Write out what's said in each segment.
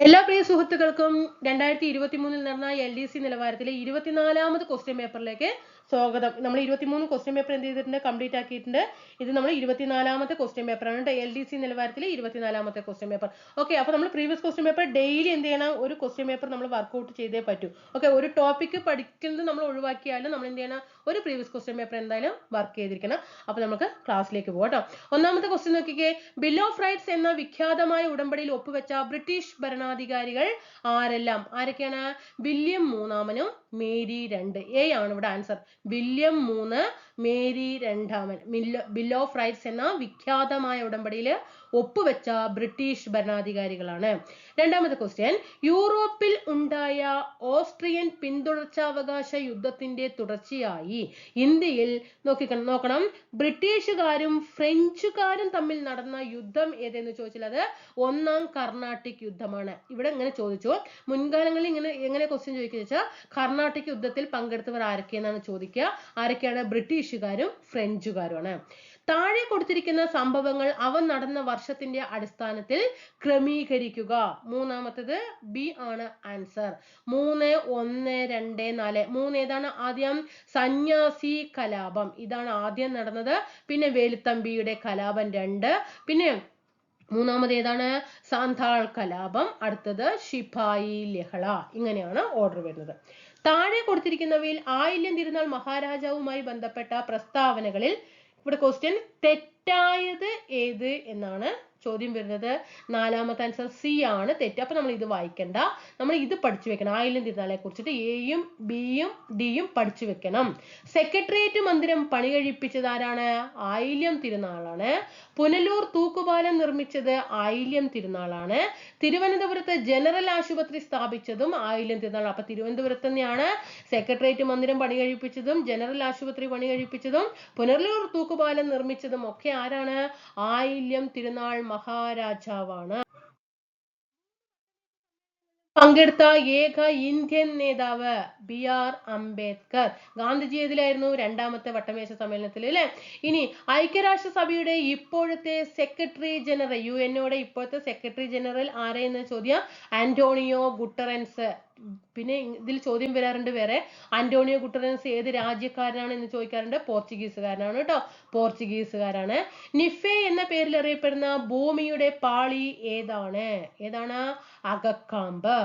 എല്ലാ പ്രിയ സുഹൃത്തുക്കൾക്കും 2023 നടന്ന LDC നിലവാരത്തിലെ 24ാമത് ക്വസ്റ്റ്യൻ പേപ്പറിലേക്ക് സ്വാഗതം. നമ്മൾ 23 ക്വസ്റ്റ്യൻ പേപ്പർ എന്ത് ചെയ്തിട്ടുണ്ട്, കംപ്ലീറ്റ് ആക്കിയിട്ടുണ്ട്. ഇത് നമ്മൾ 24ാമത്തെ ക്വസ്റ്റ്യൻ പേപ്പറാണ് കേട്ടോ. LDC നിലവാരത്തിലെ 24ാമത്തെ ക്വസ്റ്റ്യൻ പേപ്പർ. ഓക്കെ, അപ്പോൾ നമ്മൾ പ്രീവിയസ് ക്വസ്റ്റ്യൻ പേപ്പർ ഡെയിലി എന്ത് ചെയ്യണം, ഒരു ക്വസ്റ്റ്യൻ പേപ്പർ നമ്മൾ വർക്ക്ഔട്ട് ചെയ്തേ പറ്റൂ. ഓക്കെ, ഒരു ടോപ്പിക് പഠിക്കുന്നത് നമ്മൾ ഒഴിവാക്കിയാലും നമ്മൾ എന്ത് ചെയ്യണം, ഒരു പ്രീവിയസ് ക്വസ്റ്റ്യൻ പേപ്പർ എന്തായാലും വർക്ക് ചെയ്തിരിക്കണം. അപ്പോൾ നമുക്ക് ക്ലാസ്സിലേക്ക് പോകാം കേട്ടോ. ഒന്നാമത്തെ ക്വസ്റ്റ്യൻ നോക്കിക്കേ. ബിൽ ഓഫ് റൈറ്റ്സ് എന്ന വിഖ്യാതമായ ഉടമ്പടിയിൽ ഒപ്പുവെച്ച ബ്രിട്ടീഷ് ഭരണാധികാരികൾ ആരെല്ലാം? ആരൊക്കെയാണ്? വില്യം മൂന്നാമനും മേരി രണ്ട്. എ ആണ് ഇവിടെ ആൻസർ. വില്യം മൂന്ന്, മേരി രണ്ടാമൻ. ബിൽ ഓഫ് റൈറ്റ്സ് എന്ന വിഖ്യാതമായ ഉടമ്പടിയിൽ ഒപ്പുവെച്ച ബ്രിട്ടീഷ് ഭരണാധികാരികളാണ്. രണ്ടാമത്തെ ക്വസ്റ്റ്യൻ. യൂറോപ്പിൽ ഉണ്ടായ ഓസ്ട്രിയൻ പിന്തുടർച്ചാവകാശ യുദ്ധത്തിന്റെ തുടർച്ചയായി ഇന്ത്യയിൽ നോക്കണം, ബ്രിട്ടീഷുകാരും ഫ്രഞ്ചുകാരും തമ്മിൽ നടന്ന യുദ്ധം ഏതെന്ന് ചോദിച്ചാൽ അത് ഒന്നാം കർണാട്ടിക് യുദ്ധമാണ്. ഇവിടെ ഇങ്ങനെ ചോദിച്ചു, മുൻകാലങ്ങളിൽ എങ്ങനെ ക്വസ്റ്റ്യൻ ചോദിക്കുക വെച്ചാൽ കർണാട്ടിക് യുദ്ധത്തിൽ പങ്കെടുത്തവർ ആരൊക്കെയെന്നാണ് ചോദിക്കുക. ആരൊക്കെയാണ്? ബ്രിട്ടീഷുകാരും ഫ്രഞ്ചുകാരുമാണ്. താഴെ കൊടുത്തിരിക്കുന്ന സംഭവങ്ങൾ അവ നടന്ന വർഷത്തിന്റെ അടിസ്ഥാനത്തിൽ ക്രമീകരിക്കുക. മൂന്നാമത്തത് ബി ആണ് ആൻസർ. 3, 1, 2, 4. 3 ഏതാണ്? ആദ്യം സന്യാസി കലാപം, ഇതാണ് ആദ്യം നടന്നത്. പിന്നെ വേലുത്തമ്പിയുടെ കലാപം 2. പിന്നെ മൂന്നാമത് ഏതാണ്? സാന്താൾ കലാപം. അടുത്തത് ശിപായി ലഹള. ഇങ്ങനെയാണ് ഓർഡർ വരുന്നത്. താഴെ കൊടുത്തിരിക്കുന്നവയിൽ ആയില്യം തിരുനാൾ മഹാരാജാവുമായി ബന്ധപ്പെട്ട പ്രസ്താവനകളിൽ ഇവിടെ ക്വസ്റ്റ്യൻ തെറ്റായത് ഏത് എന്നാണ് ചോദ്യം വരുന്നത്. നാലാമത്തെ ആൻസർ സി ആണ് തെറ്റ്. അപ്പൊ നമ്മൾ ഇത് വായിക്കണ്ട, നമ്മൾ ഇത് പഠിച്ചു വെക്കണം. ആയില്യം തിരുനാളെ കുറിച്ചിട്ട് എയും ബിയും ഡിയും പഠിച്ചു വെക്കണം. സെക്രട്ടേറിയറ്റ് മന്ദിരം പണി കഴിപ്പിച്ചത് ആരാണ്? ആയില്യം തിരുനാളാണ്. പുനലൂർ തൂക്കുപാലം നിർമ്മിച്ചത് ആയില്യം തിരുനാളാണ്. തിരുവനന്തപുരത്ത് ജനറൽ ആശുപത്രി സ്ഥാപിച്ചതും ആയില്യം തിരുനാൾ. അപ്പൊ തിരുവനന്തപുരത്ത് തന്നെയാണ് സെക്രട്ടേറിയറ്റ് മന്ദിരം പണി കഴിപ്പിച്ചതും ജനറൽ ആശുപത്രി പണി കഴിപ്പിച്ചതും പുനലൂർ തൂക്കുപാലം നിർമ്മിച്ചതും ഒക്കെ ആരാണ്? ആയില്യം തിരുനാൾ മഹാരാജാവാണ്. പങ്കെടുത്ത ഏക ഇന്ത്യൻ നേതാവ് BR അംബേദ്കർ. ഗാന്ധിജി ഏതിലായിരുന്നു? രണ്ടാമത്തെ വട്ടമേശ സമ്മേളനത്തിൽ അല്ലെ. ഇനി ഐക്യരാഷ്ട്രസഭയുടെ ഇപ്പോഴത്തെ സെക്രട്ടറി ജനറൽ, UN ഇപ്പോഴത്തെ സെക്രട്ടറി ജനറൽ ആരെയെന്ന് ചോദ്യം. ആന്റോണിയോ ഗുട്ടറൻസ്. പിന്നെ ഇതിൽ ചോദ്യം വരാറുണ്ട് വേറെ, ആന്റോണിയോ ഗുട്ടറൻസ് ഏത് രാജ്യക്കാരനാണ് എന്ന് ചോദിക്കാറുണ്ട്. പോർച്ചുഗീസുകാരനാണ് കേട്ടോ, പോർച്ചുഗീസുകാരാണ്. നിഫെ എന്ന പേരിൽ അറിയപ്പെടുന്ന ഭൂമിയുടെ പാളി ഏതാണ്? അകക്കാമ്പ്.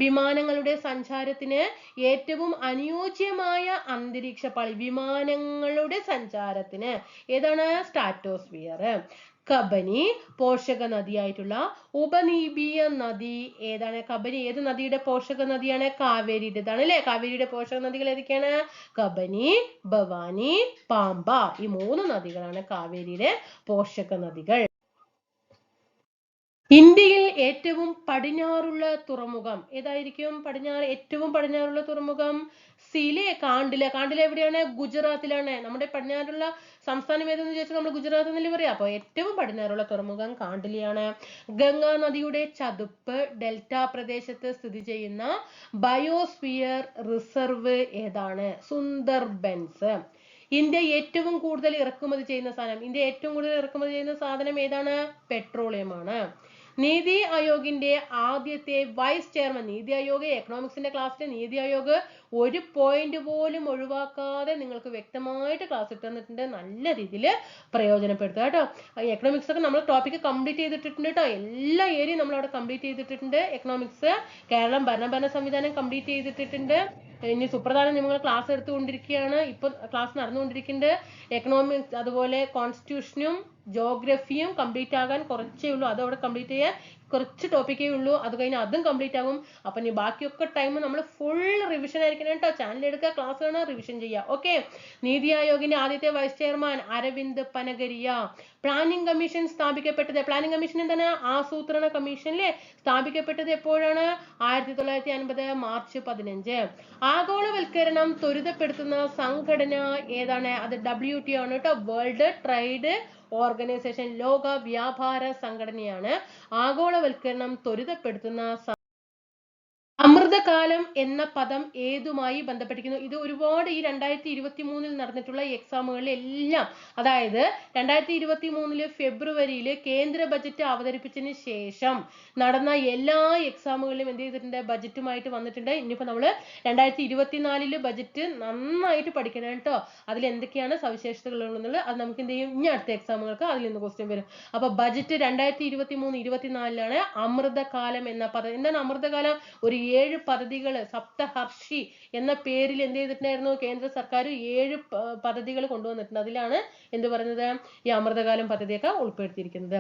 വിമാനങ്ങളുടെ സഞ്ചാരത്തിന് ഏറ്റവും അനുയോജ്യമായ അന്തരീക്ഷ പാളി, വിമാനങ്ങളുടെ സഞ്ചാരത്തിന് ഏതാണ്? സ്ട്രാറ്റോസ്ഫിയർ. കബനി പോഷക നദിയായിട്ടുള്ള ഉപനീപീയ നദി ഏതാണ്? കബനി ഏത് നദിയുടെ പോഷക നദിയാണ്? കാവേരിയുടേതാണ് അല്ലെ. കാവേരിയുടെ പോഷക നദികൾ ഏതൊക്കെയാണ്? കബനി, ഭവാനി, പാമ്പ. ഈ 3 നദികളാണ് കാവേരിയുടെ പോഷക നദികൾ. ഇന്ത്യയിൽ ഏറ്റവും പടിഞ്ഞാറുള്ള തുറമുഖം ഏതായിരിക്കും? ഏറ്റവും പടിഞ്ഞാറുള്ള തുറമുഖം സിലെ കാണ്ടില. കാണ്ടില എവിടെയാണ്? ഗുജറാത്തിലാണ്. നമ്മുടെ പടിഞ്ഞാറുള്ള സംസ്ഥാനം ഏതെന്ന് ചോദിച്ചാൽ നമ്മൾ ഗുജറാത്ത് എന്നല്ലേ പറയാം. അപ്പൊ ഏറ്റവും പടിഞ്ഞാറുള്ള തുറമുഖം കാണ്ടിലയാണ്. ഗംഗാ നദിയുടെ ചതുപ്പ് ഡെൽറ്റ പ്രദേശത്ത് സ്ഥിതി ചെയ്യുന്ന ബയോസ്ഫിയർ റിസർവ് ഏതാണ്? സുന്ദർബൻസ്. ഇന്ത്യ ഏറ്റവും കൂടുതൽ ഇറക്കുമതി ചെയ്യുന്ന സാധനം ഏതാണ്? പെട്രോളിയമാണ്. നീതി ആയോഗിന്റെ ആദ്യത്തെ വൈസ് ചെയർമാൻ, നീതി ആയോഗ് എക്കണോമിക്സിന്റെ ക്ലാസ്സിലെ നീതി ആയോഗ് ഒരു പോയിന്റ് പോലും ഒഴിവാക്കാതെ നിങ്ങൾക്ക് വ്യക്തമായിട്ട് ക്ലാസ് ഇട്ട് തന്നിട്ടുണ്ട്. നല്ല രീതിയിൽ പ്രയോജനപ്പെടുത്തുക കേട്ടോ. എക്കണോമിക്സ് ഒക്കെ നമ്മൾ ടോപ്പിക് കംപ്ലീറ്റ് ചെയ്തിട്ടുണ്ട് കേട്ടോ. എല്ലാ ഏരിയയും നമ്മൾ അവിടെ കംപ്ലീറ്റ് ചെയ്തിട്ടുണ്ട്. എക്കണോമിക്സ്, കേരളം ഭരണ സംവിധാനം കംപ്ലീറ്റ് ചെയ്തിട്ടുണ്ട്. ഇനി സുപ്രധാനം നിങ്ങൾ ക്ലാസ് എടുത്തുകൊണ്ടിരിക്കുകയാണ്, ഇപ്പൊ ക്ലാസ് നടന്നുകൊണ്ടിരിക്കുന്നുണ്ട്. എക്കണോമിക്സ് അതുപോലെ കോൺസ്റ്റിറ്റ്യൂഷനും ജോഗ്രഫിയും കംപ്ലീറ്റ് ആകാൻ കുറച്ചേ ഉള്ളൂ. അതവിടെ കംപ്ലീറ്റ് ചെയ്യാൻ കുറച്ച് ടോപ്പിക്കേ ഉള്ളൂ. അത് കഴിഞ്ഞ് അതും കംപ്ലീറ്റ് ആകും. അപ്പൊ ഇനി ബാക്കിയൊക്കെ ടൈം നമ്മൾ ഫുൾ റിവിഷൻ ആയിരിക്കണം കേട്ടോ. ചാനൽ എടുക്കുക, ക്ലാസ് കാണുക, റിവിഷൻ ചെയ്യുക. ഓക്കെ. നീതി ആയോഗിന്റെ ആദ്യത്തെ vice chairman Arvind Panagariya. Planning commission സ്ഥാപിക്കപ്പെട്ടത്, പ്ലാനിംഗ് കമ്മീഷൻ എന്താണ്? ആസൂത്രണ കമ്മീഷൻ അല്ലേ. സ്ഥാപിക്കപ്പെട്ടത് എപ്പോഴാണ്? 1950 മാർച്ച് 15. ആഗോളവൽക്കരണം ത്വരിതപ്പെടുത്തുന്ന സംഘടന ഏതാണ്? അത് WTO ആണ് കേട്ടോ, വേൾഡ് ട്രേഡ് ഓർഗനൈസേഷൻ. ലോക വ്യാപാര സംഘടനയാണ് ആഗോളവൽക്കരണം ത്വരിതപ്പെടുത്തുന്ന. അമൃത അമൃതകാലം എന്ന പദം ഏതുമായി ബന്ധപ്പെട്ടിരിക്കുന്നു? ഇത് ഒരുപാട് ഈ 2023 നടന്നിട്ടുള്ള എക്സാമുകളിൽ എല്ലാം, അതായത് 2023 ഫെബ്രുവരിയിൽ കേന്ദ്ര ബജറ്റ് അവതരിപ്പിച്ചതിന് ശേഷം നടന്ന എല്ലാ എക്സാമുകളിലും എന്ത് ചെയ്തിട്ടുണ്ട്? ബജറ്റുമായിട്ട് വന്നിട്ടുണ്ട്. ഇനിയിപ്പോ നമ്മള് 2024 ബജറ്റ് നന്നായിട്ട് പഠിക്കണം കേട്ടോ. അതിൽ എന്തൊക്കെയാണ് സവിശേഷതകൾ ഉള്ളത് അത് നമുക്ക് എന്ത് ചെയ്യും? ഇനി അടുത്ത എക്സാമുകൾക്ക് അതിൽ നിന്ന് ക്വസ്റ്റ്യൻ വരും. അപ്പൊ ബജറ്റ് 2023-24 അമൃതകാലം എന്ന പദം. എന്താണ് അമൃതകാലം? ഒരു 7 പദ്ധതികൾ, സപ്തഹർഷി എന്ന പേരിൽ എന്ത് ചെയ്തിട്ടുണ്ടായിരുന്നു? കേന്ദ്ര സർക്കാർ 7 പദ്ധതികൾ കൊണ്ടുവന്നിട്ടുണ്ട്. അതിലാണ് എന്ത് പറയുന്നത്? ഈ അമൃതകാലം പദ്ധതിയൊക്കെ ഉൾപ്പെടുത്തിയിരിക്കുന്നത്.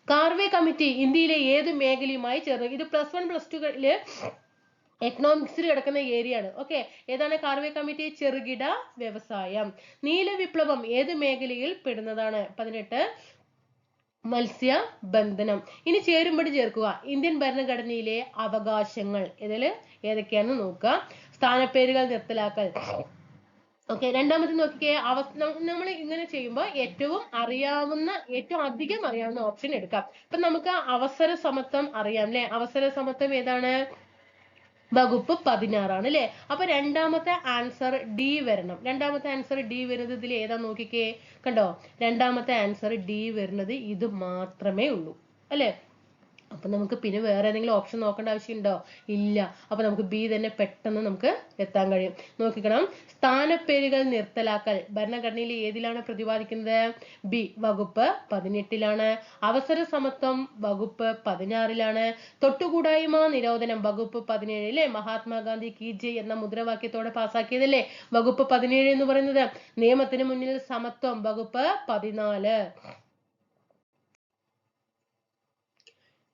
കാർവേ കമ്മിറ്റി ഇന്ത്യയിലെ ഏത് മേഖലയുമായി ചേർന്നു? ഇത് +1 +2 എക്കണോമിക്സിൽ കിടക്കുന്ന ഏരിയ ആണ്. ഓക്കെ, ഏതാണ് കാർവേ കമ്മിറ്റി? ചെറുകിട വ്യവസായം. നീല വിപ്ലവം ഏത് മേഖലയിൽ പെടുന്നതാണ്? 18 മത്സ്യബന്ധനം. ഇനി ചേരുംപടി ചേർക്കുക. ഇന്ത്യൻ ഭരണഘടനയിലെ അവകാശങ്ങൾ ഇതില് ഏതൊക്കെയാണെന്ന് നോക്കുക. സ്ഥാനപ്പേരുകൾ നിർത്തലാക്കൽ. ഓക്കെ, രണ്ടാമത്തെ നോക്കിക്കേ. നമ്മൾ ഇങ്ങനെ ചെയ്യുമ്പോൾ ഏറ്റവും അധികം അറിയാവുന്ന ഓപ്ഷൻ എടുക്കാം. ഇപ്പൊ നമുക്ക് അവസര സമത്വം അറിയാം അല്ലെ? അവസര സമത്വം ഏതാണ്? വകുപ്പ് 16 ആണ് അല്ലെ? അപ്പൊ രണ്ടാമത്തെ ആൻസർ ഡി വരണം. രണ്ടാമത്തെ ആൻസർ ഡി വരുന്നത് ഇതിൽ ഏതാ നോക്കിക്കേ. കണ്ടോ, രണ്ടാമത്തെ ആൻസർ ഡി വരുന്നത് ഇത് മാത്രമേ ഉള്ളൂ അല്ലെ? അപ്പൊ നമുക്ക് പിന്നെ വേറെ ഏതെങ്കിലും ഓപ്ഷൻ നോക്കേണ്ട ആവശ്യമുണ്ടോ? ഇല്ല. അപ്പൊ നമുക്ക് ബി തന്നെ പെട്ടെന്ന് നമുക്ക് എത്താൻ കഴിയും. നോക്കിക്കണം. സ്ഥാനപ്പേരുകൾ നിർത്തലാക്കൽ ഭരണഘടനയിൽ ഏതിലാണ് പ്രതിപാദിക്കുന്നത്? ബി, വകുപ്പ് 18 അവസര സമത്വം വകുപ്പ് 16 തൊട്ടുകൂടായ്മ നിരോധനം വകുപ്പ് 17 മഹാത്മാഗാന്ധി കി ജയ് എന്ന മുദ്രാവാക്യത്തോടെ പാസാക്കിയതല്ലേ വകുപ്പ് 17 എന്ന് പറയുന്നത്. നിയമത്തിന് മുന്നിൽ സമത്വം വകുപ്പ് 14.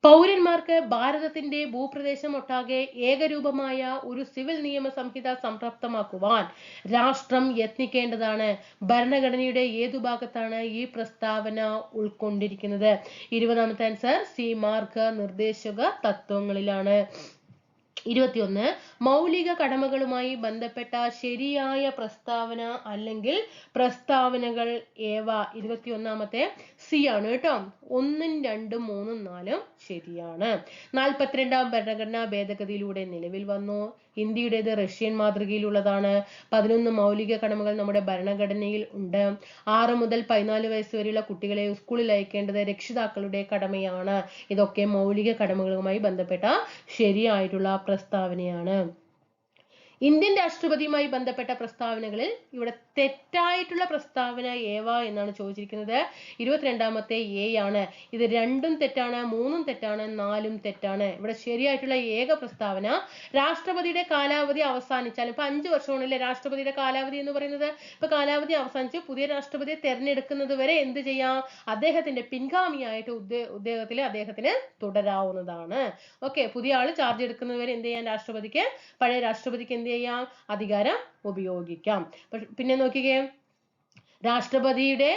പൗരന്മാർക്ക് ഭാരതത്തിന്റെ ഭൂപ്രദേശം ഒട്ടാകെ ഏകരൂപമായ ഒരു സിവിൽ നിയമ സംഹിത സംപ്രാപ്തമാക്കുവാൻ രാഷ്ട്രം യത്നിക്കേണ്ടതാണ്. ഭരണഘടനയുടെ ഏതു ഭാഗത്താണ് ഈ പ്രസ്താവന ഉൾക്കൊണ്ടിരിക്കുന്നത്? 20ാമത്തെ ആൻസർ സി, മാർഗ നിർദ്ദേശക തത്വങ്ങളിലാണ്. 21 മൗലിക കടമകളുമായി ബന്ധപ്പെട്ട ശരിയായ പ്രസ്താവന അല്ലെങ്കിൽ പ്രസ്താവനകൾ ഏവ? 21ാമത്തെ സി ആണ് കേട്ടോ. 1, 2, 3, 4 ശരിയാണ്. 42ാം ഭരണഘടനാ ഭേദഗതിയിലൂടെ നിലവിൽ വന്നു. ഇന്ത്യയുടേത് റഷ്യൻ മാതൃകയിലുള്ളതാണ്. 11 മൗലിക കടമകൾ നമ്മുടെ ഭരണഘടനയിൽ ഉണ്ട്. 6 മുതൽ 14 വയസ്സ് വരെയുള്ള കുട്ടികളെ സ്കൂളിൽ അയക്കേണ്ടത് രക്ഷിതാക്കളുടെ കടമയാണ്. ഇതൊക്കെ മൗലിക കടമകളുമായി ബന്ധപ്പെട്ട ശരിയായിട്ടുള്ള പ്രസ്താവനയാണ്. ഇന്ത്യൻ രാഷ്ട്രപതിയുമായി ബന്ധപ്പെട്ട പ്രസ്താവനകളിൽ ഇവിടെ തെറ്റായിട്ടുള്ള പ്രസ്താവന ഏവ എന്നാണ് ചോദിച്ചിരിക്കുന്നത്. 22ാമത്തെ എ ആണ്. ഇത് 2ഉം തെറ്റാണ്, 3ഉം തെറ്റാണ്, 4ഉം തെറ്റാണ്. ഇവിടെ ശരിയായിട്ടുള്ള ഏക പ്രസ്താവന രാഷ്ട്രപതിയുടെ കാലാവധി അവസാനിച്ചാൽ, ഇപ്പൊ 5 വർഷമാണല്ലേ രാഷ്ട്രപതിയുടെ കാലാവധി എന്ന് പറയുന്നത്. ഇപ്പൊ കാലാവധി അവസാനിച്ച് പുതിയ രാഷ്ട്രപതിയെ തെരഞ്ഞെടുക്കുന്നത് വരെ എന്ത് ചെയ്യാം? അദ്ദേഹത്തിന്റെ പിൻഗാമിയായിട്ട് ഉദ്യോഗത്തിൽ അദ്ദേഹത്തിന് തുടരാവുന്നതാണ്. ഓക്കെ, പുതിയ ആള് ചാർജ് എടുക്കുന്നത് വരെ എന്ത് ചെയ്യാം? രാഷ്ട്രപതിക്ക്, പഴയ രാഷ്ട്രപതിക്ക് എന്ത് ചെയ്യാം? അധികാരം ഉപയോഗിക്കാം. പിന്നെ നോക്കിക്കേ, രാഷ്ട്രപതിയുടെ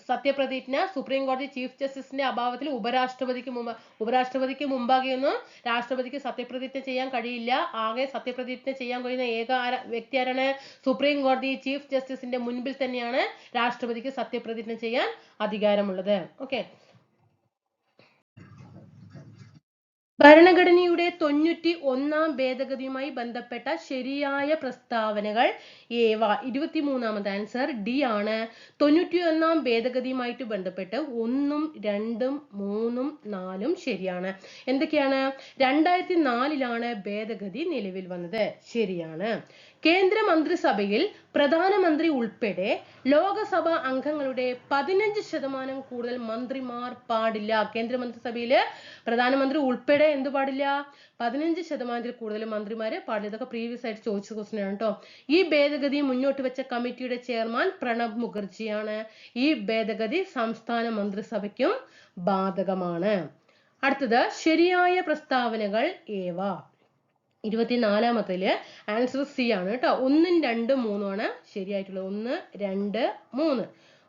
സത്യപ്രതിജ്ഞ സുപ്രീം കോടതി ചീഫ് ജസ്റ്റിസിന്റെ അഭാവത്തിൽ ഉപരാഷ്ട്രപതിക്ക് മുമ്പാകെയൊന്നും രാഷ്ട്രപതിക്ക് സത്യപ്രതിജ്ഞ ചെയ്യാൻ കഴിയില്ല. ആകെ സത്യപ്രതിജ്ഞ ചെയ്യാൻ കഴിയുന്ന ഏക വ്യക്തി ആരാണ്? സുപ്രീം കോടതി ചീഫ് ജസ്റ്റിസിന്റെ മുൻപിൽ തന്നെയാണ് രാഷ്ട്രപതിക്ക് സത്യപ്രതിജ്ഞ ചെയ്യാൻ അധികാരമുള്ളത്. ഓക്കെ, ഭരണഘടനയുടെ 91ാം ഭേദഗതിയുമായി ബന്ധപ്പെട്ട ശരിയായ പ്രസ്താവനകൾ ഏവ? 23ാമത്തെ ആൻസർ ഡി ആണ്. 91ാം ഭേദഗതിയുമായിട്ട് ബന്ധപ്പെട്ട് 1ഉം 2ഉം 3ഉം 4ഉം ശരിയാണ്. എന്തൊക്കെയാണ്? 2004 ഭേദഗതി നിലവിൽ വന്നത്. ശരിയാണ്. കേന്ദ്ര മന്ത്രിസഭയിൽ പ്രധാനമന്ത്രി ഉൾപ്പെടെ ലോകസഭാ അംഗങ്ങളുടെ 15% കൂടുതൽ മന്ത്രിമാർ പാടില്ല. കേന്ദ്രമന്ത്രിസഭയില് പ്രധാനമന്ത്രി ഉൾപ്പെടെ എന്ത് പാടില്ല? 15% കൂടുതൽ മന്ത്രിമാര് പാടില്ല. ഇതൊക്കെ പ്രീവിയസ് ആയിട്ട് ചോദിച്ച ക്വസ്റ്റ്യൻ ആണ് കേട്ടോ. ഈ ഭേദഗതി മുന്നോട്ട് വെച്ച കമ്മിറ്റിയുടെ ചെയർമാൻ പ്രണബ് മുഖർജിയാണ്. ഈ ഭേദഗതി സംസ്ഥാന മന്ത്രിസഭയ്ക്കും ബാധകമാണ്. അടുത്തത് ശരിയായ പ്രസ്താവനകൾ ഏവ? 24ാമത്തില് ആൻസർ സി ആണ് കേട്ടോ. 1, 2, 3 ആണ് ശരിയായിട്ടുള്ളത്. 1, 2, 3.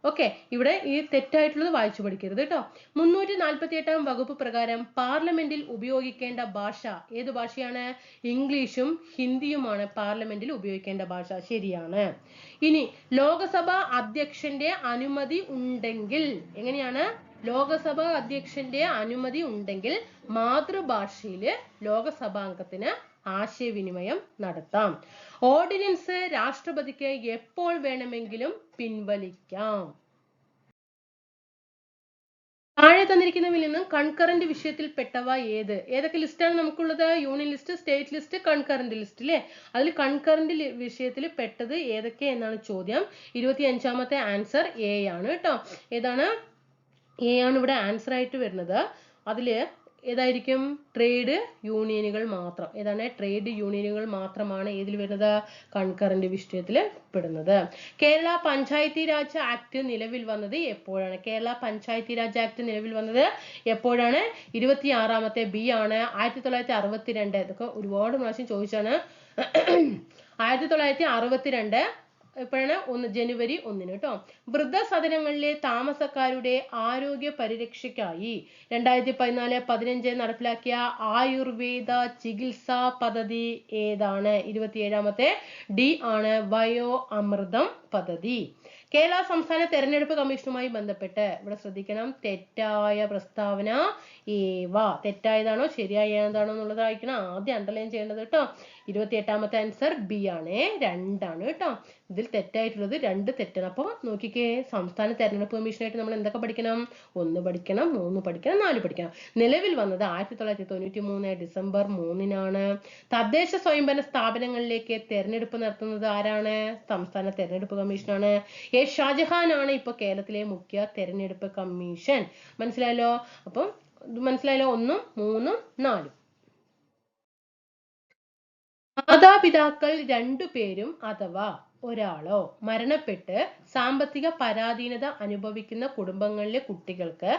ഓക്കെ, ഇവിടെ ഈ തെറ്റായിട്ടുള്ളത് വായിച്ചു പഠിക്കരുത് കേട്ടോ. 348ാം വകുപ്പ് പ്രകാരം പാർലമെന്റിൽ ഉപയോഗിക്കേണ്ട ഭാഷ ഏത് ഭാഷയാണ്? ഇംഗ്ലീഷും ഹിന്ദിയുമാണ് പാർലമെന്റിൽ ഉപയോഗിക്കേണ്ട ഭാഷ. ശരിയാണ്. ഇനി ലോകസഭാ അധ്യക്ഷന്റെ അനുമതി ഉണ്ടെങ്കിൽ എങ്ങനെയാണ്? ലോകസഭാ അധ്യക്ഷന്റെ അനുമതി ഉണ്ടെങ്കിൽ മാതൃഭാഷയില് ലോകസഭാംഗത്തിന് ആശയവിനിമയം നടത്താം. ഓർഡിനൻസ് രാഷ്ട്രപതിക്ക് എപ്പോൾ വേണമെങ്കിലും പിൻവലിക്കാം. താഴെ തന്നിരിക്കുന്നവയിൽ നിന്നും കൺകറന്റ് വിഷയത്തിൽ പെട്ടവ ഏത്? ഏതൊക്കെ ലിസ്റ്റാണ് നമുക്കുള്ളത്? Union list, state list, concurrent list അല്ലേ? അതിൽ കൺകറന്റ് വിഷയത്തിൽ പെട്ടത് ഏതൊക്കെ എന്നാണ് ചോദ്യം. 25ാമത്തെ ആൻസർ എ ആണ് കേട്ടോ. ഏതാണ്? എ ആണ് ഇവിടെ ആൻസർ ആയിട്ട് വരുന്നത്. അതില് ഏതായിരിക്കും? ട്രേഡ് യൂണിയനുകൾ മാത്രം. ഏതാണ്? ട്രേഡ് യൂണിയനുകൾ മാത്രമാണ് ഏതിൽ വരുന്നത്? കൺകറന്റ് വിഷയത്തിൽ പെടുന്നത്. കേരള പഞ്ചായത്തി രാജ് ആക്ട് നിലവിൽ വന്നത് എപ്പോഴാണ്? കേരള പഞ്ചായത്തി രാജ് ആക്ട് നിലവിൽ വന്നത് എപ്പോഴാണ്? 26ാമത്തെ ബി ആണ്. 1962. ഇതൊക്കെ ഒരുപാട് പ്രാവശ്യം ചോദിച്ചാണ്. 1962 എപ്പോഴാണ്? ജനുവരി 1 കേട്ടോ. വൃദ്ധസദനങ്ങളിലെ താമസക്കാരുടെ ആരോഗ്യ പരിരക്ഷയ്ക്കായി 2014-15 നടപ്പിലാക്കിയ ആയുർവേദ ചികിത്സാ പദ്ധതി ഏതാണ്? 27ാമത്തെ ഡി ആണ്, വയോ അമൃതം പദ്ധതി. കേരള സംസ്ഥാന തെരഞ്ഞെടുപ്പ് കമ്മീഷനുമായി ബന്ധപ്പെട്ട് ഇവിടെ ശ്രദ്ധിക്കണം, തെറ്റായ പ്രസ്താവന ഏവ. തെറ്റായതാണോ ശരിയായതാണോ എന്നുള്ളത് വായിക്കണം. ആദ്യം അണ്ടർലൈൻ ചെയ്യേണ്ടത് കേട്ടോ. 28ാമത്തെ ആൻസർ ബി ആണ്, 2 ആണ് കേട്ടോ. ഇതിൽ തെറ്റായിട്ടുള്ളത് 2 തെറ്റാണ്. അപ്പൊ നോക്കിക്കേ, സംസ്ഥാന തെരഞ്ഞെടുപ്പ് കമ്മീഷനായിട്ട് നമ്മൾ എന്തൊക്കെ പഠിക്കണം? 1 പഠിക്കണം, 3 പഠിക്കണം, 4 പഠിക്കണം. നിലവിൽ വന്നത് 1993 ഡിസംബർ 3-നാണ്. തദ്ദേശ സ്വയംഭരണ സ്ഥാപനങ്ങളിലേക്ക് തെരഞ്ഞെടുപ്പ് നടത്തുന്നത് ആരാണ്? സംസ്ഥാന തെരഞ്ഞെടുപ്പ് കമ്മീഷനാണ്. എ ഷാജഹാൻ ആണ് ഇപ്പൊ കേരളത്തിലെ മുഖ്യ തെരഞ്ഞെടുപ്പ് കമ്മീഷൻ. മനസ്സിലായല്ലോ? അപ്പം മനസ്സിലായല്ലോ? 1, 3, 4. മാതാപിതാക്കൾ 2 പേരും അഥവാ ഒരാളോ മരണപ്പെട്ട് സാമ്പത്തിക പരാധീനത അനുഭവിക്കുന്ന കുടുംബങ്ങളിലെ കുട്ടികൾക്ക്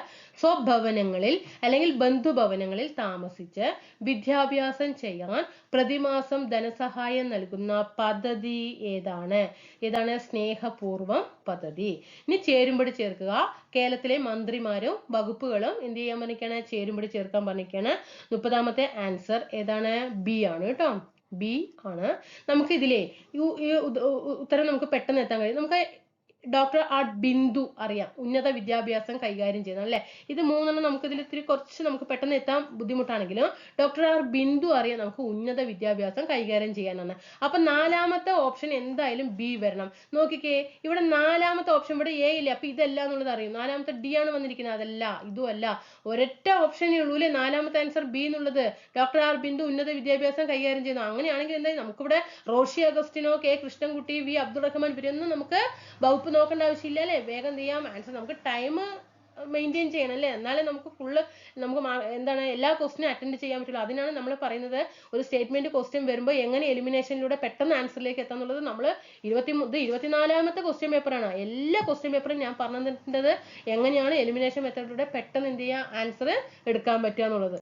സ്വഭവനങ്ങളിൽ അല്ലെങ്കിൽ ബന്ധുഭവനങ്ങളിൽ താമസിച്ച് വിദ്യാഭ്യാസം ചെയ്യാൻ പ്രതിമാസം ധനസഹായം നൽകുന്ന പദ്ധതി ഏതാണ്? ഏതാണ്? സ്നേഹപൂർവം പദ്ധതി. ഇനി ചേരുംപടി ചേർക്കുക. കേരളത്തിലെ മന്ത്രിമാരും വകുപ്പുകളും എന്ത് ചെയ്യാൻ പറഞ്ഞിരിക്കുകയാണ്? ചേരുംപടി ചേർക്കാൻ പറഞ്ഞിരിക്കുകയാണ്. 30ാമത്തെ ആൻസർ ഏതാണ്? ബി ആണ് കേട്ടോ. ബി ആണ്. നമുക്ക് ഇതിലെ ഉത്തരം നമുക്ക് പെട്ടെന്ന് എത്താൻ കഴിയും. നമുക്ക് ഡോക്ടർ ആർ ബിന്ദു അറിയാം, ഉന്നത വിദ്യാഭ്യാസം കൈകാര്യം ചെയ്യുന്നത് അല്ലെ. ഇത് 3 നമുക്ക് ഇതിൽ ഇത്തിരി കുറച്ച് നമുക്ക് പെട്ടെന്ന് എത്താൻ ബുദ്ധിമുട്ടാണെങ്കിലും ഡോക്ടർ ആർ ബിന്ദു അറിയാം നമുക്ക് ഉന്നത വിദ്യാഭ്യാസം കൈകാര്യം ചെയ്യാനാണ്. അപ്പൊ 4ാമത്തെ ഓപ്ഷൻ എന്തായാലും ബി വരണം. നോക്കിക്കേ, ഇവിടെ 4ാമത്തെ ഓപ്ഷൻ ഇവിടെ എ ഇല്ല. അപ്പൊ ഇതല്ല എന്നുള്ളത് അറിയും. 4ാമത്തെ ഡി ആണ് വന്നിരിക്കുന്നത്. അതല്ല, ഇതും അല്ല. ഒരൊറ്റ ഓപ്ഷനേ ഉള്ളൂ അല്ലെ 4ാമത്തെ ആൻസർ ബി എന്നുള്ളത്. ഡോക്ടർ ആർ ബിന്ദു ഉന്നത വിദ്യാഭ്യാസം കൈകാര്യം ചെയ്യുന്നു. അങ്ങനെയാണെങ്കിൽ എന്താ നമുക്കിവിടെ റോഷി അഗസ്റ്റിനോ, കെ കൃഷ്ണൻകുട്ടി, വി അബ്ദുൾ റഹ്മാൻ ഇവരൊന്നും നമുക്ക് വകുപ്പ് നോക്കേണ്ട ആവശ്യമില്ല അല്ലെ. വേഗം ചെയ്യാം ആൻസർ. നമുക്ക് ടൈം മെയിൻറ്റെയിൻ ചെയ്യണം അല്ലേ, എന്നാലേ നമുക്ക് ഫുള്ള് നമുക്ക് എന്താണ് എല്ലാ ക്വസ്റ്റിനും അറ്റൻഡ് ചെയ്യാൻ പറ്റുള്ളൂ. അതിനാണ് നമ്മൾ പറയുന്നത് ഒരു സ്റ്റേറ്റ്മെന്റ് ക്വസ്റ്റ്യൻ വരുമ്പോൾ എങ്ങനെ എലിമിനേഷനിലൂടെ പെട്ടെന്ന് ആൻസറിലേക്ക് എത്താന്നുള്ളത്. നമ്മൾ 24ാമത്തെ ക്വസ്റ്റ്യൻ പേപ്പറാണ്. എല്ലാ ക്വസ്റ്റ്യൻ പേപ്പറും ഞാൻ പറഞ്ഞിട്ടുള്ളത് എങ്ങനെയാണ് എലിമിനേഷൻ മെത്തേഡിലൂടെ പെട്ടെന്ന് എന്ത് ചെയ്യുക ആൻസർ എടുക്കാൻ പറ്റുക എന്നുള്ളത്.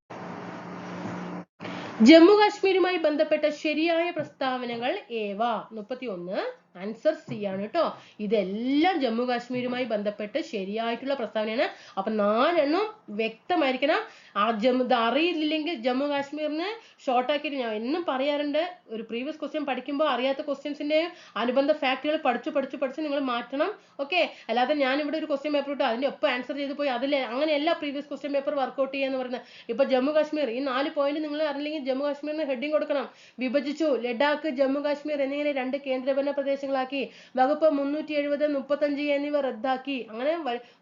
ജമ്മു കാശ്മീരുമായി ബന്ധപ്പെട്ട ശരിയായ പ്രസ്താവനകൾ ഏവ? 31 ആൻസർ സി ആണ് കേട്ടോ. ഇതെല്ലാം ജമ്മു കാശ്മീരുമായി ബന്ധപ്പെട്ട് ശരിയായിട്ടുള്ള പ്രസ്താവനയാണ്. അപ്പൊ 4 എണ്ണം വ്യക്തമായിരിക്കണം. അറിയില്ലെങ്കിൽ ജമ്മു കാശ്മീരിന് ഷോർട്ട് ആക്കിയിട്ട് ഞാൻ എന്നും പറയാറുണ്ട്, ഒരു പ്രീവിയസ് ക്വസ്റ്റ്യൻ പഠിക്കുമ്പോൾ അറിയാത്ത ക്വസ്റ്റ്യൻസിന്റെ അനുബന്ധ ഫാക്ടുകൾ പഠിച്ച് നിങ്ങൾ മാറ്റണം. ഓക്കെ, അല്ലാതെ ഞാൻ ഇവിടെ ഒരു ക്വസ്റ്റ്യൻ പേപ്പർ ഇട്ടു അതിന്റെ ഒപ്പം ആൻസർ ചെയ്ത് പോയി അതിലെ അങ്ങനെയല്ല പ്രീവിയസ് ക്വസ്റ്റ്യൻ പേപ്പർ വർക്ക്ഔട്ട് ചെയ്യാന്ന് പറയുന്നത്. ഇപ്പൊ ജമ്മു കാശ്മീർ ഈ 4 പോയിന്റ് നിങ്ങൾ അറിയില്ലെങ്കിൽ ജമ്മു കാശ്മീരിന് ഹെഡിങ് കൊടുക്കണം. വിഭജിച്ചു ലഡാക്ക്, ജമ്മു കാശ്മീർ എന്നിങ്ങനെ 2 കേന്ദ്രഭരണ പ്രദേശങ്ങളാക്കി. വകുപ്പ് 370, 35 എന്നിവ റദ്ദാക്കി. അങ്ങനെ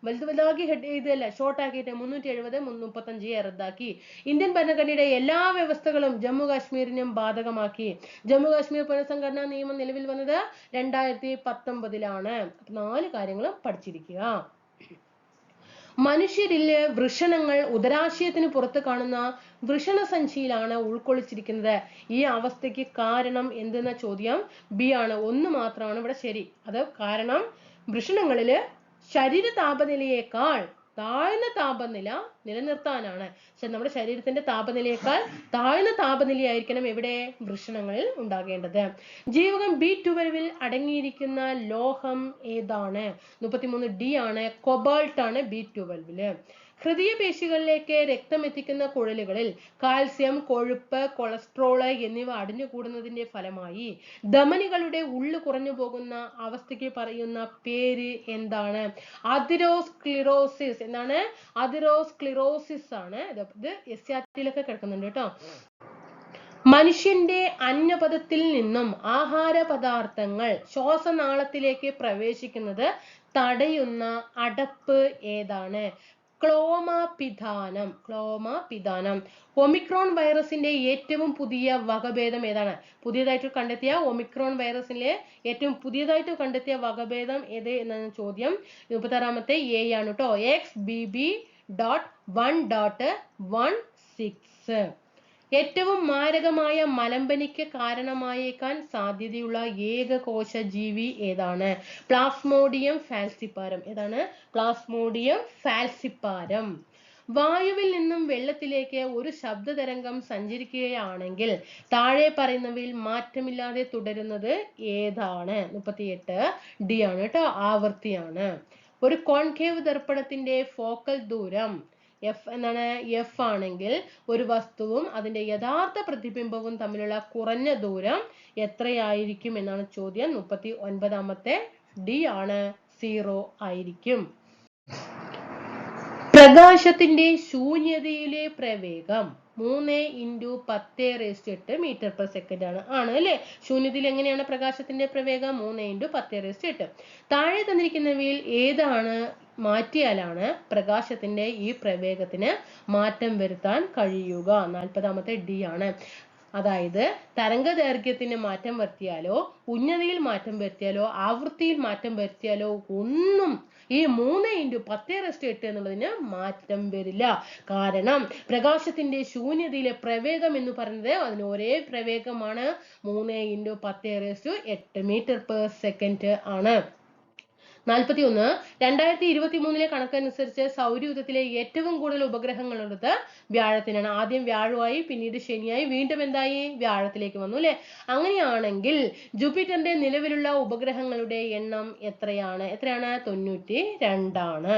വലുതാക്കി ഹെഡ് ചെയ്തല്ല, ഷോർട്ട് ആക്കിയിട്ട് 370, 35 റദ്ദാക്കി. ഇന്ത്യൻ ഭരണഘടനയുടെ എല്ലാ വ്യവസ്ഥകളും ജമ്മു കാശ്മീരിനും ബാധകമാക്കി. ജമ്മു കാശ്മീർ പുനഃസംഘടനാ നിയമം നിലവിൽ വന്നത് 2019-ലാണ്. 4 കാര്യങ്ങളും പഠിച്ചിരിക്കുക. മനുഷ്യരിലെ വൃഷണങ്ങൾ ഉദരാശയത്തിന് പുറത്ത് കാണുന്ന വൃഷണസഞ്ചിയിലാണ് ഉൾക്കൊള്ളിച്ചിരിക്കുന്നത്. ഈ അവസ്ഥയ്ക്ക് കാരണം എന്തെന്ന ചോദ്യം ബി ആണ്. 1 മാത്രമാണ് ഇവിടെ ശരി. അത് കാരണം വൃഷണങ്ങളില് ശരീര താപനിലയേക്കാൾ താഴ്ന്ന താപനില നിലനിർത്താനാണ്. നമ്മുടെ ശരീരത്തിന്റെ താപനിലയേക്കാൾ താഴ്ന്ന താപനിലയായിരിക്കണം എവിടെ? വൃഷണങ്ങളിൽ ഉണ്ടാകേണ്ടത്. ജീവകം B12 അടങ്ങിയിരിക്കുന്ന ലോഹം ഏതാണ്? 33 ഡി ആണ്, കൊബാൾട്ട് ആണ് B12. ഹൃദയപേശികളിലേക്ക് രക്തം എത്തിക്കുന്ന കുഴലുകളിൽ കാൽസ്യം, കൊഴുപ്പ്, കൊളസ്ട്രോള് എന്നിവ അടിഞ്ഞുകൂടുന്നതിന്റെ ഫലമായി ധമനികളുടെ ഉള്ളു കുറഞ്ഞു പോകുന്ന അവസ്ഥയ്ക്ക് പറയുന്ന പേര് എന്താണ്? അതിറോസ്ക്ലിറോസിസ്. എന്താണ്? അതിറോസ്ക്ലിറോസിസ് ആണ്. ഇത് എസ്ആർടിയിലൊക്കെ കിടക്കുന്നുണ്ട് കേട്ടോ. മനുഷ്യന്റെ അന്നപഥത്തിൽ നിന്നും ആഹാര പദാർത്ഥങ്ങൾ ശ്വാസനാളത്തിലേക്ക് പ്രവേശിക്കുന്നത് തടയുന്ന അടപ്പ് ഏതാണ്? ക്ലോമാപിധാനം. ക്ലോമാപിധാനം. ഒമിക്രോൺ വൈറസിന്റെ ഏറ്റവും പുതിയ വകഭേദം ഏതാണ്? പുതിയതായിട്ട് കണ്ടെത്തിയ ഒമിക്രോൺ വൈറസിലെ ഏറ്റവും പുതിയതായിട്ട് കണ്ടെത്തിയ വകഭേദം ഏത് എന്നാണ് ചോദ്യം. 36ാമത്തെ എ ആണ് കേട്ടോ. XBB.1.16. ഏറ്റവും മാരകമായ മലമ്പനിക്ക് കാരണമായേക്കാൻ സാധ്യതയുള്ള ഏകകോശ ജീവി ഏതാണ്? Plasmodium falciparum. ഏതാണ്? Plasmodium falciparum. വായുവിൽ നിന്നും വെള്ളത്തിലേക്ക് ഒരു ശബ്ദതരംഗം സഞ്ചരിക്കുകയാണെങ്കിൽ താഴെ പറയുന്നവയിൽ മാറ്റമില്ലാതെ തുടരുന്നത് ഏതാണ്? 38 ഡി ആണ് കേട്ടോ. ആവൃത്തിയാണ്. ഒരു കോൺകേവ് ദർപ്പണത്തിന്റെ ഫോക്കൽ ദൂരം എന്താണ്? എഫ് ആണെങ്കിൽ ഒരു വസ്തുവും അതിന്റെ യഥാർത്ഥ പ്രതിബിംബവും തമ്മിലുള്ള കുറഞ്ഞ ദൂരം എത്രയായിരിക്കും എന്നാണ് ചോദ്യം. 39ാമത്തെ ഡി ആണ്. 0 ആയിരിക്കും. പ്രകാശത്തിന്റെ ശൂന്യതയിലെ പ്രവേഗം 3 × 10⁸ മീറ്റർ/സെക്കൻഡ് ആണ് അല്ലേ? ശൂന്യതയിൽ എങ്ങനെയാണ് പ്രകാശത്തിന്റെ പ്രവേഗം? 3 × 10⁸. താഴെ തന്നിരിക്കുന്നവയിൽ ഏതാണ് മാറ്റിയാലാണ് പ്രകാശത്തിന്റെ ഈ പ്രവേഗത്തിന് മാറ്റം വരുത്താൻ കഴിയുക? 40ാമത്തെ ഡി ആണ്. അതായത് തരംഗ ദൈർഘ്യത്തിന് മാറ്റം വരുത്തിയാലോ ഉന്നതിയിൽ മാറ്റം വരുത്തിയാലോ ആവൃത്തിയിൽ മാറ്റം വരുത്തിയാലോ ഒന്നും ഈ 3 × 10⁸ എന്നുള്ളതിന് മാറ്റം വരില്ല. കാരണം പ്രകാശത്തിന്റെ ശൂന്യതയിലെ പ്രവേഗം എന്ന് പറയുന്നത് അതിന് ഒരേ പ്രവേഗമാണ്. 3 × 10⁸ മീറ്റർ/സെക്കൻഡ് ആണ്. 41 2023 കണക്കനുസരിച്ച് സൗരയൂഥത്തിലെ ഏറ്റവും കൂടുതൽ ഉപഗ്രഹങ്ങളുള്ളത് വ്യാഴത്തിനാണ്. ആദ്യം വ്യാഴമായി, പിന്നീട് ശനിയായി, വീണ്ടും എന്തായി? വ്യാഴത്തിലേക്ക് വന്നു അല്ലെ? അങ്ങനെയാണെങ്കിൽ ജൂപ്പിറ്ററിന്റെ നിലവിലുള്ള ഉപഗ്രഹങ്ങളുടെ എണ്ണം എത്രയാണ്? 92 ആണ്.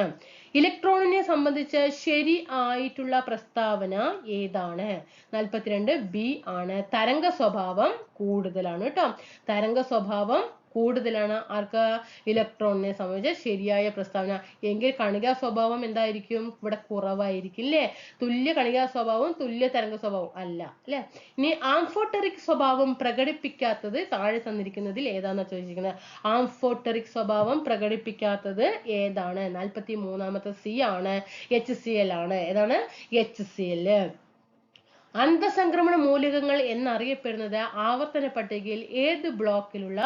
ഇലക്ട്രോണിനെ സംബന്ധിച്ച് ശരി ആയിട്ടുള്ള പ്രസ്താവന ഏതാണ്? 42 ബി ആണ്. തരംഗ സ്വഭാവം കൂടുതലാണ് കേട്ടോ. തരംഗ സ്വഭാവം കൂടുതലാണ് ആർക്ക്? ഇലക്ട്രോണിനെ സംബന്ധിച്ച് ശരിയായ പ്രസ്താവന. എങ്കിൽ കണികാ സ്വഭാവം എന്തായിരിക്കും? ഇവിടെ കുറവായിരിക്കും അല്ലേ? തുല്യ കണികാ സ്വഭാവം തുല്യ തരംഗ സ്വഭാവം അല്ല അല്ലെ? ഇനി ആംഫോടെറിക് സ്വഭാവം പ്രകടിപ്പിക്കാത്തത് താഴെ തന്നിരിക്കുന്നതിൽ ഏതാണെന്ന് ചോദിച്ചിരിക്കുന്നത്. ആംഫോടെറിക് സ്വഭാവം പ്രകടിപ്പിക്കാത്തത് ഏതാണ്? 43ാമത്തെ സി ആണ്. HCl ആണ്. ഏതാണ്? HCl. അന്തസംക്രമണ മൂലകങ്ങൾ എന്നറിയപ്പെടുന്നത് ആവർത്തന പട്ടികയിൽ ഏത് ബ്ലോക്കിലുള്ള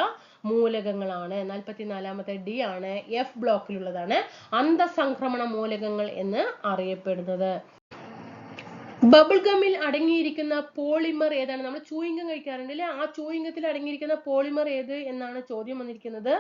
മൂലകങ്ങളാണ്? 44ാമത്തെ ഡി ആണ്. എഫ് ബ്ലോക്കിലുള്ളതാണ് അന്തസംക്രമണ മൂലകങ്ങൾ എന്ന് അറിയപ്പെടുന്നത്. ബബിൾ ഗമ്മിൽ അടങ്ങിയിരിക്കുന്ന പോളിമർ ഏതാണ്? നമ്മൾ ചൂയിങ്കം കഴിക്കാറുണ്ട് അല്ലെ? ആ ചൂയിങ്കത്തിൽ അടങ്ങിയിരിക്കുന്ന പോളിമർ ഏത് എന്നാണ് ചോദ്യം വന്നിരിക്കുന്നത്.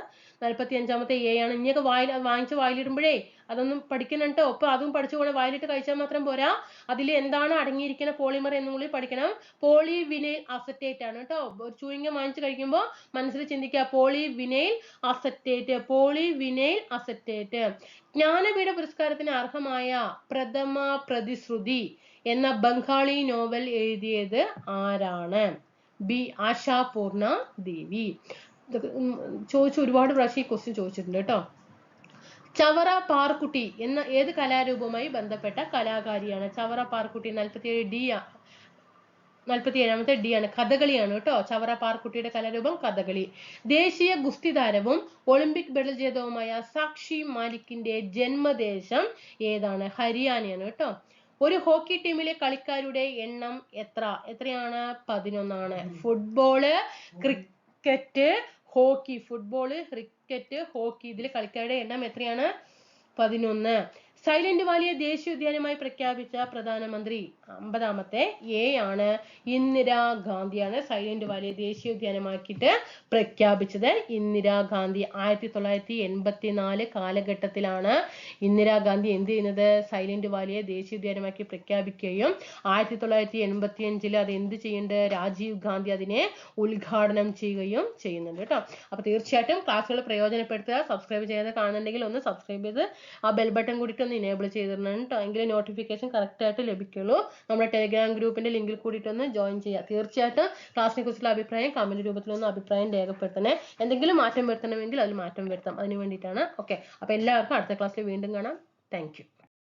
45ാമത്തെ എ ആണ്. ഇനിയൊക്കെ വാങ്ങിച്ച് വായിലിടുമ്പോഴേ അതൊന്നും പഠിക്കണം കേട്ടോ. ഒപ്പം അതും പഠിച്ചുകൊണ്ട് വായിലിട്ട് കഴിച്ചാൽ മാത്രം പോരാ. അതിൽ എന്താണ് അടങ്ങിയിരിക്കുന്ന പോളിമർ എന്നും കൂടി പഠിക്കണം. പോളിവിനൈൽ അസറ്റേറ്റ് ആണ് കേട്ടോ. ഒരു ചൂയിങ്കം വാങ്ങിച്ച് കഴിക്കുമ്പോൾ മനസ്സിൽ ചിന്തിക്കുക polyvinyl acetate. Polyvinyl acetate. Jnanpith പുരസ്കാരത്തിന് അർഹമായ പ്രഥമ പ്രതിശ്രുതി എന്ന ബംഗാളി നോവൽ എഴുതിയത് ആരാണ്? ബി ആശാപൂർണ ദേവി. ചോദിച്ചു ഒരുപാട് പ്രാവശ്യം ഈ ക്വസ്റ്റ്യൻ ചോദിച്ചിട്ടുണ്ട് കേട്ടോ. ചവറ പാർക്കുട്ടി എന്ന ഏത് കലാരൂപവുമായി ബന്ധപ്പെട്ട കലാകാരിയാണ്? ചവറ പാർക്കുട്ടി. 47ാമത്തെ ഡി ആണ്. കഥകളിയാണ് കേട്ടോ. ചവറ പാർക്കുട്ടിയുടെ കലാരൂപം കഥകളി. ദേശീയ ഗുസ്തി താരവും ഒളിമ്പിക് മെഡൽ ജേതാവുമായ സാക്ഷി മാലിക്കിന്റെ ജന്മദേശം ഏതാണ്? ഹരിയാനയാണ് കേട്ടോ. ഒരു ഹോക്കി ടീമിലെ കളിക്കാരുടെ എണ്ണം എത്രയാണ്? 11 ആണ്. Football, cricket, hockey. Football, cricket, hockey ഇതിലെ കളിക്കാരുടെ എണ്ണം എത്രയാണ്? 11. സൈലന്റ് വാലിയെ ദേശീയ ഉദ്യാനമായി പ്രഖ്യാപിച്ച പ്രധാനമന്ത്രി? 50ാമത്തെ എ ആണ്. ഇന്ദിരാഗാന്ധിയാണ് സൈലന്റ് വാലിയെ ദേശീയ ഉദ്യാനമാക്കിയിട്ട് പ്രഖ്യാപിച്ചത്. ഇന്ദിരാഗാന്ധി 1984 കാലഘട്ടത്തിലാണ് ഇന്ദിരാഗാന്ധി എന്ത് ചെയ്യുന്നത്? സൈലന്റ് വാലിയെ ദേശീയ ഉദ്യാനമാക്കി പ്രഖ്യാപിക്കുകയും 1985 അത് എന്ത് ചെയ്യുന്നുണ്ട്? രാജീവ് ഗാന്ധി അതിനെ ഉദ്ഘാടനം ചെയ്യുകയും ചെയ്യുന്നുണ്ട് കേട്ടോ. അപ്പൊ തീർച്ചയായിട്ടും ക്ലാസ്സുകൾ പ്രയോജനപ്പെടുത്തുക. സബ്സ്ക്രൈബ് ചെയ്യാതെ കാണുന്നുണ്ടെങ്കിൽ ഒന്ന് സബ്സ്ക്രൈബ് ചെയ്ത് ആ ബെൽ ബട്ടൺ കൂടി ഒന്ന് ഇനേബിൾ ചെയ്തിടണം കേട്ടോ, എങ്കിലേ നോട്ടിഫിക്കേഷൻ കറക്റ്റ് ആയിട്ട് ലഭിക്കുള്ളൂ. നമ്മുടെ ടെലിഗ്രാം ഗ്രൂപ്പിന്റെ ലിങ്കിൽ കൂടിയിട്ടൊന്ന് ജോയിൻ ചെയ്യുക. തീർച്ചയായിട്ടും ക്ലാസ്സിനെ കുറിച്ചുള്ള അഭിപ്രായം കമന്റ് രൂപത്തിലൊന്ന് അഭിപ്രായം രേഖപ്പെടുത്തണേ. എന്തെങ്കിലും മാറ്റം വരുത്തണമെങ്കിൽ അതിൽ മാറ്റം വരുത്താം, അതിന് വേണ്ടിയിട്ടാണ്. ഓക്കെ, അപ്പൊ എല്ലാവർക്കും അടുത്ത ക്ലാസ്സിൽ വീണ്ടും കാണാം. Thank you.